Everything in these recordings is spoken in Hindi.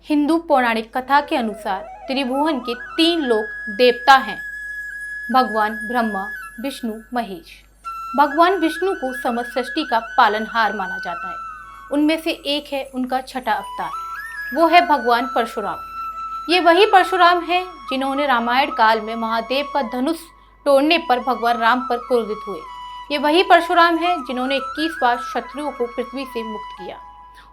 हिंदू पौराणिक कथा के अनुसार त्रिभुवन के 3 लोक देवता हैं, भगवान ब्रह्मा, विष्णु, महेश। भगवान विष्णु को समस्त सृष्टि का पालनहार माना जाता है। उनमें से एक है उनका छठा अवतार, वो है भगवान परशुराम। ये वही परशुराम हैं जिन्होंने रामायण काल में महादेव का धनुष तोड़ने पर भगवान राम पर क्रोधित हुए। ये वही परशुराम हैं जिन्होंने 21 बार शत्रुओं को पृथ्वी से मुक्त किया।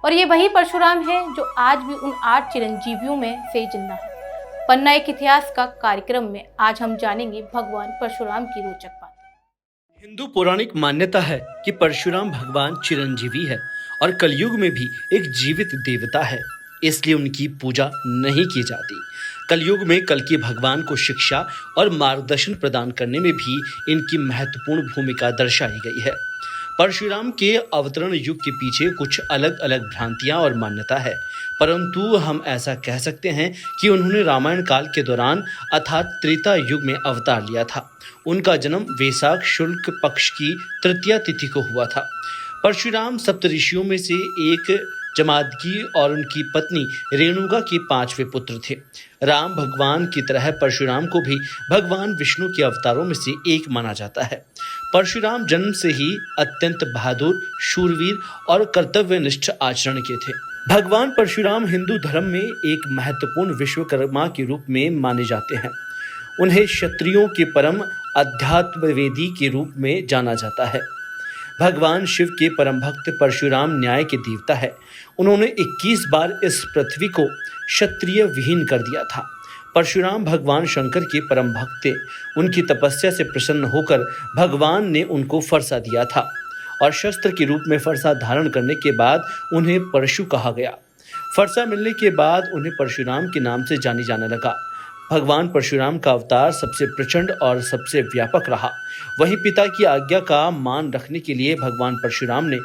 और ये वही परशुराम हैं जो आज भी उन 8 चिरंजीवियों में से जिंदा है। पन्ना एक इतिहास का कार्यक्रम में आज हम जानेंगे भगवान परशुराम की रोचक बातें। हिंदू पौराणिक मान्यता है कि परशुराम भगवान चिरंजीवी है और कलयुग में भी एक जीवित देवता है, इसलिए उनकी पूजा नहीं की जाती। कलयुग में कल्कि भगवान को शिक्षा और मार्गदर्शन प्रदान करने में भी इनकी महत्वपूर्ण भूमिका दर्शाई गई है। परशुराम के अवतरण युग के पीछे कुछ अलग अलग भ्रांतियां और मान्यता है, परंतु हम ऐसा कह सकते हैं कि उन्होंने रामायण काल के दौरान अर्थात त्रेता युग में अवतार लिया था। उनका जन्म वैशाख शुक्ल पक्ष की तृतीया तिथि को हुआ था। परशुराम सप्तऋषियों में से एक जमादगी और उनकी पत्नी रेणुका के 5वें पुत्र थे। राम भगवान की तरह परशुराम को भी भगवान विष्णु के अवतारों में से एक माना जाता है। परशुराम जन्म से ही अत्यंत बहादुर, शूरवीर और कर्तव्यनिष्ठ आचरण के थे। भगवान परशुराम हिंदू धर्म में एक महत्वपूर्ण विश्वकर्मा के रूप में माने जाते हैं। उन्हें क्षत्रियों के परम अध्यात्मवेदी के रूप में जाना जाता है। भगवान शिव के परम भक्त परशुराम न्याय के देवता है। उन्होंने 21 बार इस पृथ्वी को क्षत्रिय विहीन कर दिया था। परशुराम भगवान शंकर के परम भक्त थे। उनकी तपस्या से प्रसन्न होकर भगवान ने उनको फरसा दिया था और शस्त्र के रूप में फरसा धारण करने के बाद उन्हें परशु कहा गया। फरसा मिलने के बाद उन्हें परशुराम के नाम से जाने जाने लगा। भगवान परशुराम का अवतार सबसे प्रचंड और सबसे व्यापक रहा। वहीं पिता की आज्ञा का मान रखने के लिए भगवान परशुराम ने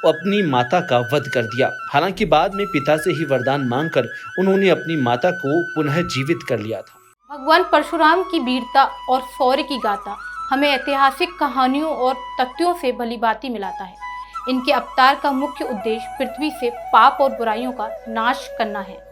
अपनी माता का वध कर दिया। हालांकि बाद में पिता से ही वरदान मांगकर उन्होंने अपनी माता को पुनः जीवित कर लिया था। भगवान परशुराम की वीरता और शौर्य की गाथा हमें ऐतिहासिक कहानियों और तथ्यों से भली भांति मिलाता है। इनके अवतार का मुख्य उद्देश्य पृथ्वी से पाप और बुराइयों का नाश करना है।